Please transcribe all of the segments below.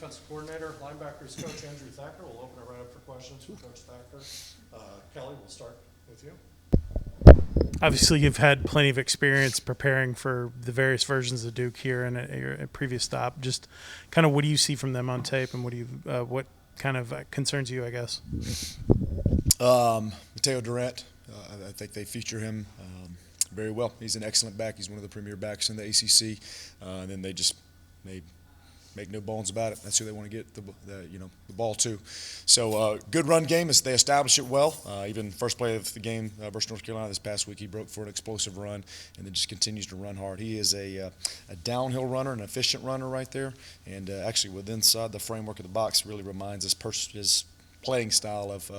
defensive coordinator. Linebackers coach Andrew Thacker. We'll open it right up for questions for Coach Thacker. Kelly, we'll start with you. Obviously, you've had plenty of experience preparing for the various versions of Duke here and at your previous stop. Just kind of what do you see from them on tape, and what kind of concerns you, I guess? Mateo Durant, I think they feature him very well. He's an excellent back. He's one of the premier backs in the ACC. And then they make no bones about it. That's who they want to get the ball to. So good run game as they establish it well. Even first play of the game versus North Carolina this past week, he broke for an explosive run and then just continues to run hard. He is a downhill runner, an efficient runner right there, and actually with inside the framework of the box really reminds us his playing style of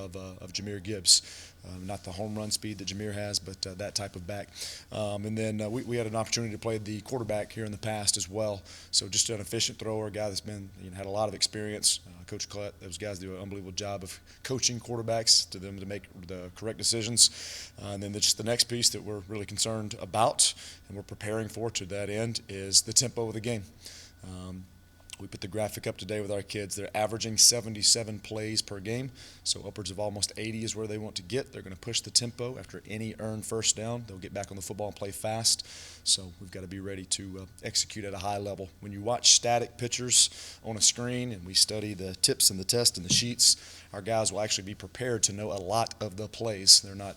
Jahmyr Gibbs. Not the home run speed that Jahmyr has, but that type of back. And then we had an opportunity to play the quarterback here in the past as well. So just an efficient thrower, a guy that's been had a lot of experience. Coach Collette, those guys do an unbelievable job of coaching quarterbacks to them to make the correct decisions. And then just the next piece that we're really concerned about and we're preparing for to that end is the tempo of the game. We put the graphic up today with our kids. They're averaging 77 plays per game, so upwards of almost 80 is where they want to get. They're going to push the tempo after any earned first down. They'll get back on the football and play fast, so we've got to be ready to execute at a high level. When you watch static pictures on a screen and we study the tips and the test and the sheets, our guys will actually be prepared to know a lot of the plays. They're not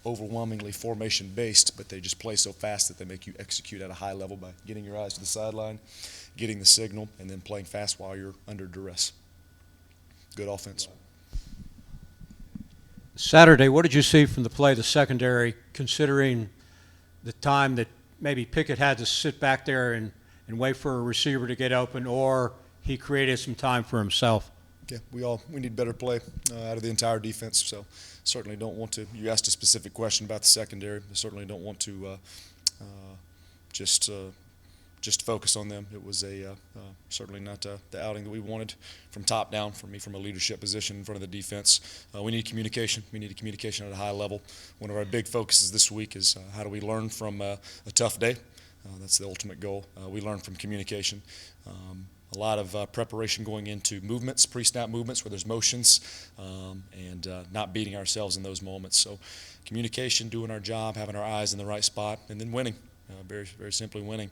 overwhelmingly formation-based, but they just play so fast that they make you execute at a high level by getting your eyes to the sideline, getting the signal, and then playing fast while you're under duress. Good offense. Saturday, what did you see from the play of the secondary, considering the time that maybe Pickett had to sit back there and wait for a receiver to get open, or he created some time for himself? Yeah, we need better play out of the entire defense, so certainly don't want to – you asked a specific question about the secondary. I certainly don't want to just focus on them. It was certainly not the outing that we wanted from top down, from a leadership position in front of the defense. We need communication. We need communication at a high level. One of our big focuses this week is how do we learn from a tough day. That's the ultimate goal. We learn from communication. A lot of preparation going into movements, pre-snap movements where there's motions, and not beating ourselves in those moments. So communication, doing our job, having our eyes in the right spot, and then winning, very, very simply winning.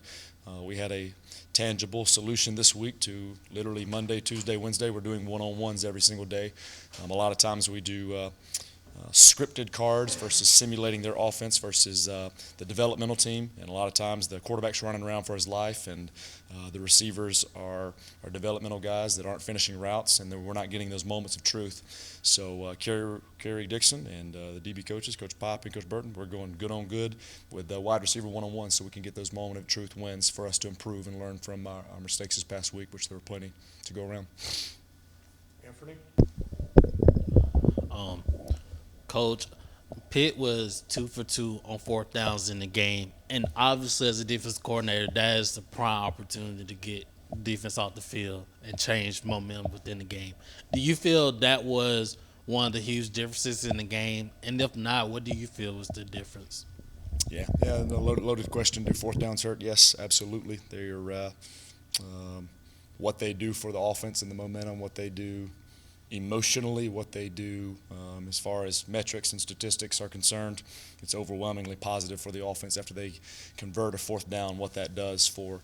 We had a tangible solution this week to literally Monday, Tuesday, Wednesday. We're doing one-on-ones every single day. A lot of times we do scripted cards versus simulating their offense versus the developmental team, and a lot of times the quarterback's running around for his life, and the receivers are developmental guys that aren't finishing routes, and we're not getting those moments of truth. So Kerry Dixon and the DB coaches, Coach Pop and Coach Burton, we're going good on good with the wide receiver one-on-one so we can get those moment of truth wins for us to improve and learn from our mistakes this past week, which there were plenty to go around. Anthony? Coach, Pitt was 2 for 2 on fourth downs in the game, and obviously as a defense coordinator, that is the prime opportunity to get defense off the field and change momentum within the game. Do you feel that was one of the huge differences in the game? And if not, what do you feel was the difference? Yeah, the loaded question. Do fourth downs hurt? Yes, absolutely. They're what they do for the offense and the momentum, what they do emotionally, what they do as far as metrics and statistics are concerned. It's overwhelmingly positive for the offense after they convert a fourth down, what that does for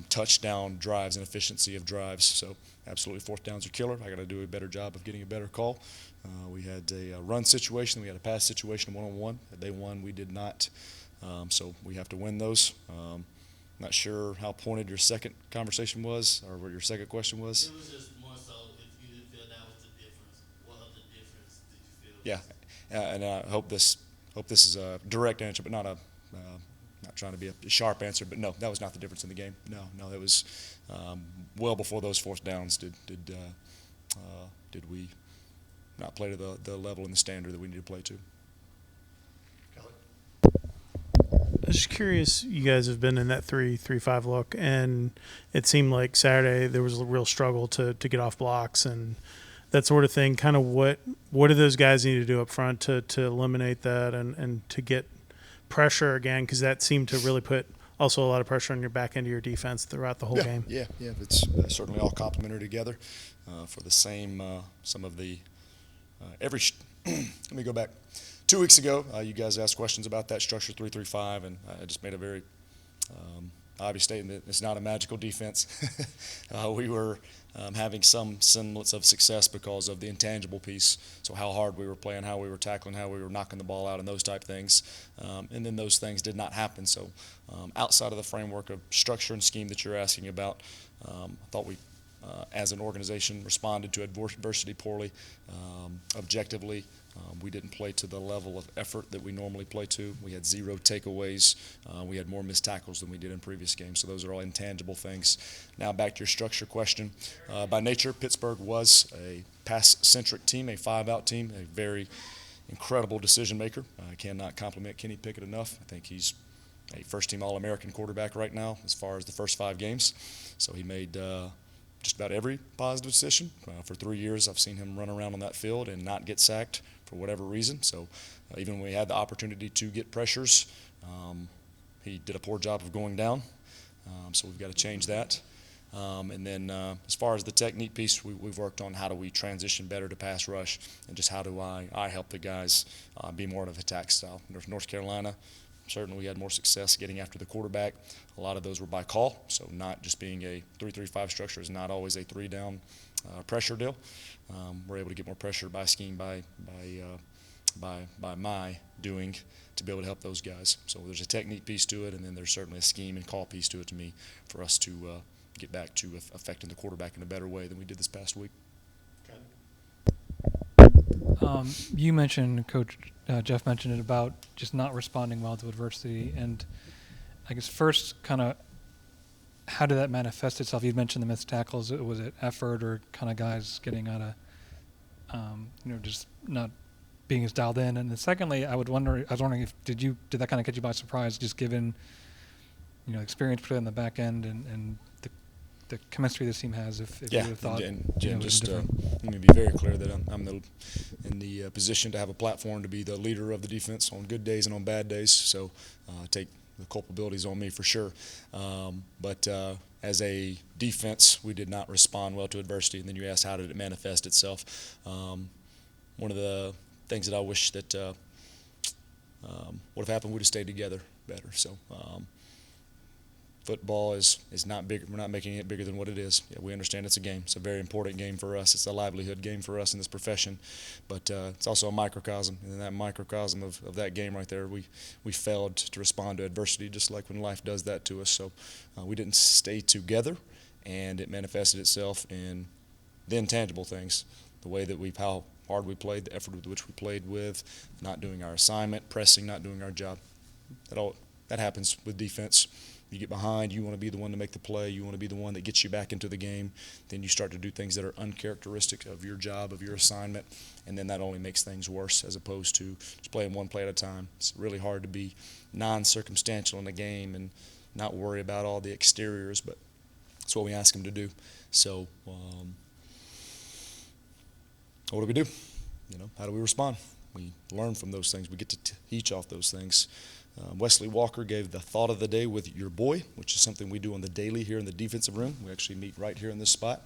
touchdown drives and efficiency of drives. So absolutely fourth downs are killer. I got to do a better job of getting a better call. We had a run situation. We had a pass situation one-on-one. They won. We did not. So we have to win those. Not sure how pointed your second conversation was or what your second question was. It was just more so if you didn't feel that was the difference. What other difference did you feel? Yeah, and I hope this is a direct answer, but not trying to be a sharp answer. But no, that was not the difference in the game. No, it was well before those fourth downs. Did we not play to the level and the standard that we need to play to? I was just curious, you guys have been in that 3-3-5 look, and it seemed like Saturday there was a real struggle to get off blocks and that sort of thing. Kind of what do those guys need to do up front to eliminate that and to get pressure again? Because that seemed to really put also a lot of pressure on your back end of your defense throughout the whole game. Yeah. It's certainly all complementary together for the same. Some of the let me go back. 2 weeks ago, you guys asked questions about that structure 3-3-5, and I just made a very obvious statement. It's not a magical defense. We were having some semblance of success because of the intangible piece. So how hard we were playing, how we were tackling, how we were knocking the ball out, and those type things. And then those things did not happen. So outside of the framework of structure and scheme that you're asking about, I thought we, as an organization, responded to adversity poorly, objectively. We didn't play to the level of effort that we normally play to. We had 0 takeaways. We had more missed tackles than we did in previous games. So those are all intangible things. Now back to your structure question. By nature, Pittsburgh was a pass-centric team, a 5-out team, a very incredible decision maker. I cannot compliment Kenny Pickett enough. I think he's a first-team All-American quarterback right now as far as the first 5 games. So he made just about every positive decision. For 3 years, I've seen him run around on that field and not get sacked for whatever reason. So even when we had the opportunity to get pressures, he did a poor job of going down. So we've got to change that. And then as far as the technique piece, we've worked on how do we transition better to pass rush, and just how do I help the guys be more of an attack style. North Carolina, certainly we had more success getting after the quarterback. A lot of those were by call, so not just being a 3-3-5 structure is not always a 3-down pressure deal. We're able to get more pressure by scheme, by my doing, to be able to help those guys. So there's a technique piece to it, and then there's certainly a scheme and call piece to it to me for us to get back to affecting the quarterback in a better way than we did this past week. You mentioned, Coach Jeff mentioned it about just not responding well to adversity, and I guess first, kind of, how did that manifest itself? You mentioned the missed tackles. Was it effort, or kind of guys getting out of, just not being as dialed in? And then secondly, I was wondering if did that kind of catch you by surprise, just given experience put in the back end and the chemistry this team has? If you would have thought, and Jim, just let me be very clear that I'm in the position to have a platform to be the leader of the defense on good days and on bad days. So take the culpabilities on me for sure. But as a defense, we did not respond well to adversity. And then you asked, how did it manifest itself? One of the things that I wish that would have happened, we'd have stayed together better. So football is not big. We're not making it bigger than what it is. Yeah, we understand it's a game. It's a very important game for us. It's a livelihood game for us in this profession. But it's also a microcosm. And in that microcosm of that game right there, we failed to respond to adversity, just like when life does that to us. So we didn't stay together, and it manifested itself in the intangible things, the way that how hard we played, the effort with which we played with, not doing our assignment, pressing, not doing our job. That happens with defense. You get behind, you want to be the one to make the play, you want to be the one that gets you back into the game. Then you start to do things that are uncharacteristic of your job, of your assignment, and then that only makes things worse as opposed to just playing one play at a time. It's really hard to be non-circumstantial in a game and not worry about all the exteriors, but that's what we ask them to do. So what do we do? How do we respond? We learn from those things. We get to teach off those things. Wesley Walker gave the thought of the day with your boy, which is something we do on the daily here in the defensive room. We actually meet right here in this spot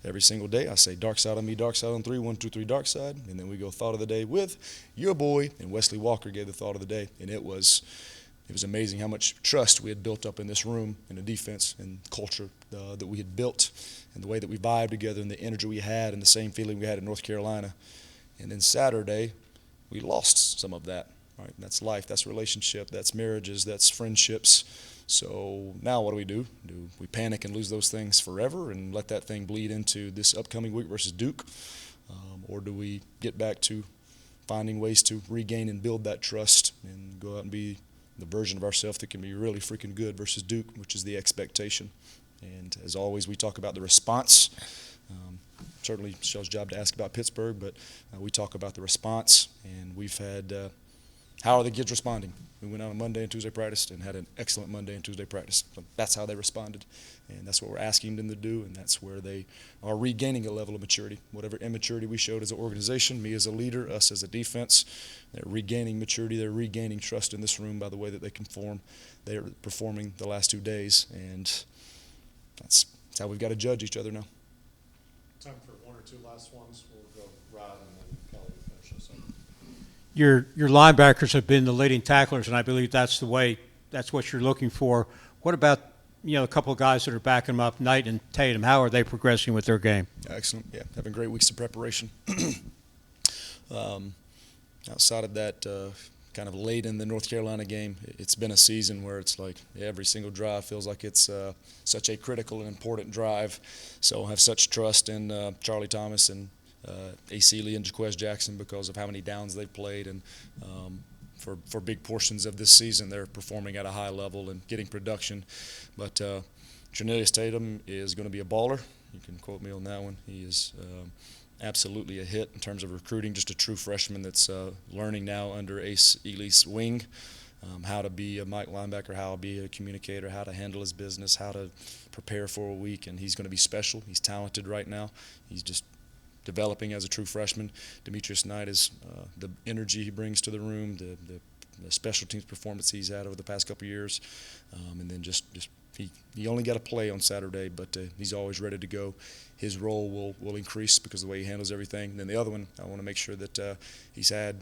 every single day. I say, dark side on me, dark side on 3, 1, 2, 3, dark side. And then we go thought of the day with your boy. And Wesley Walker gave the thought of the day. And it was amazing how much trust we had built up in this room in the defense and culture that we had built, and the way that we vibed together and the energy we had and the same feeling we had in North Carolina. And then Saturday, we lost some of that. Right? That's life, that's relationship, that's marriages, that's friendships. So now what do? Do we panic and lose those things forever and let that thing bleed into this upcoming week versus Duke? Or do we get back to finding ways to regain and build that trust and go out and be the version of ourselves that can be really freaking good versus Duke, which is the expectation? And as always, we talk about the response. Certainly Michelle's job to ask about Pittsburgh, but we talk about the response, and we've had how are the kids responding? We went out on Monday and Tuesday practice and had an excellent Monday and Tuesday practice. So that's how they responded, and that's what we're asking them to do, and that's where they are regaining a level of maturity. Whatever immaturity we showed as an organization, me as a leader, us as a defense, they're regaining maturity. They're regaining trust in this room by the way that they conform. They are performing the last 2 days, and that's how we've got to judge each other now. Time for one or two last ones. We'll go Rod and then Kelly to finish us up. Your linebackers have been the leading tacklers, and I believe that's what you're looking for. What about a couple of guys that are backing them up, Knight and Tatum? How are they progressing with their game? Excellent. Yeah, having great weeks of preparation. Outside of that, kind of late in the North Carolina game, it's been a season where it's like every single drive feels like it's such a critical and important drive. So I have such trust in Charlie Thomas and AC Lee and Jaquez Jackson because of how many downs they've played, and for big portions of this season they're performing at a high level and getting production. But Trinelius Tatum is going to be a baller. You can quote me on that one. He is absolutely a hit in terms of recruiting, just a true freshman that's learning now under Ace Lee's wing, how to be a Mike linebacker, how to be a communicator, how to handle his business, how to prepare for a week, and he's going to be special. He's talented right now. He's just developing as a true freshman. Demetrius Knight is the energy he brings to the room, the special teams performance he's had over the past couple of years, and then just he only got to play on Saturday, but he's always ready to go. His role will increase because of the way he handles everything. And then the other one, I want to make sure that he's had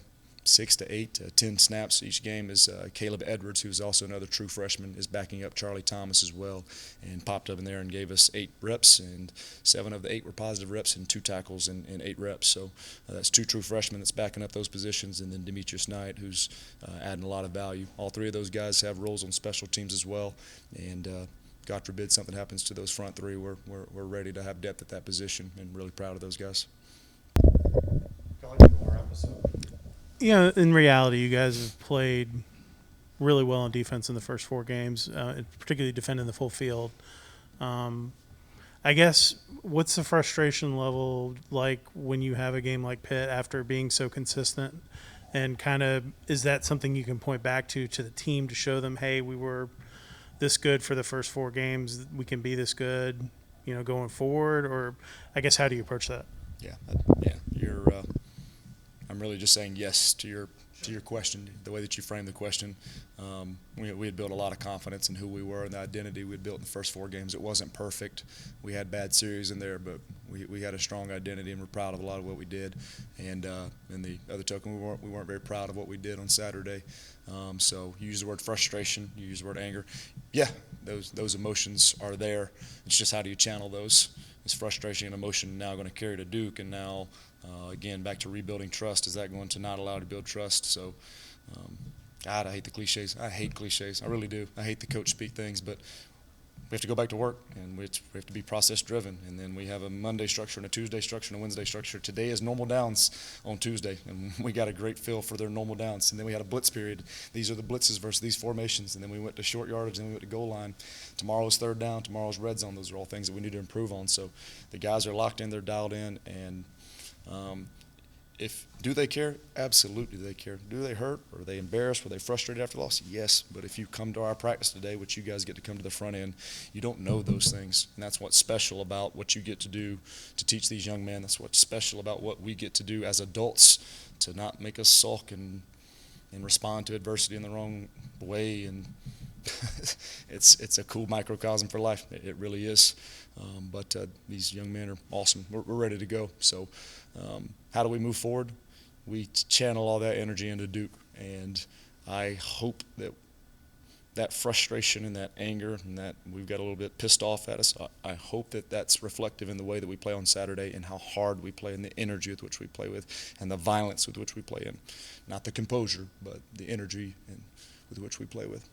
6 to 8, 10 snaps each game is Caleb Edwards, who's also another true freshman, is backing up Charlie Thomas as well, and popped up in there and gave us 8 reps, and 7 of the 8 were positive reps and 2 tackles and 8 reps. So that's 2 true freshmen that's backing up those positions, and then Demetrius Knight, who's adding a lot of value. All 3 of those guys have roles on special teams as well, and God forbid something happens to those front 3, we're ready to have depth at that position, and really proud of those guys. Kelly, one more episode. Yeah, in reality, you guys have played really well on defense in the first 4 games, particularly defending the full field. I guess, what's the frustration level like when you have a game like Pitt after being so consistent? And kind of, is that something you can point back to the team to show them, hey, we were this good for the first 4 games, we can be this good, going forward? Or I guess, how do you approach that? Yeah, I'm really just saying yes to your question, the way that you framed the question. We had built a lot of confidence in who we were and the identity we had built in the first 4 games. It wasn't perfect. We had bad series in there, but we had a strong identity, and we're proud of a lot of what we did. And in the other token, we weren't very proud of what we did on Saturday. So you use the word frustration, you use the word anger. Yeah, those emotions are there. It's just how do you channel those? Is frustration and emotion now going to carry to Duke? And now, again, back to rebuilding trust. Is that going to not allow to build trust? So, God, I hate the cliches. I hate cliches. I really do. I hate the coach speak things, but we have to go back to work, and we have to be process-driven. And then we have a Monday structure and a Tuesday structure and a Wednesday structure. Today is normal downs on Tuesday, and we got a great feel for their normal downs. And then we had a blitz period. These are the blitzes versus these formations. And then we went to short yardage, and then we went to goal line. Tomorrow's third down. Tomorrow's red zone. Those are all things that we need to improve on. So the guys are locked in. They're dialed in. And do they care? Absolutely they care. Do they hurt? Are they embarrassed? Were they frustrated after loss? Yes. But if you come to our practice today, which you guys get to come to the front end, you don't know those things. And that's what's special about what you get to do to teach these young men. That's what's special about what we get to do as adults, to not make us sulk and respond to adversity in the wrong way. And it's a cool microcosm for life. It really is. But these young men are awesome. We're ready to go. So how do we move forward? We channel all that energy into Duke, and I hope that frustration and that anger and that we've got a little bit pissed off at us, I hope that that's reflective in the way that we play on Saturday and how hard we play and the energy with which we play with and the violence with which we play in. Not the composure, but the energy with which we play with.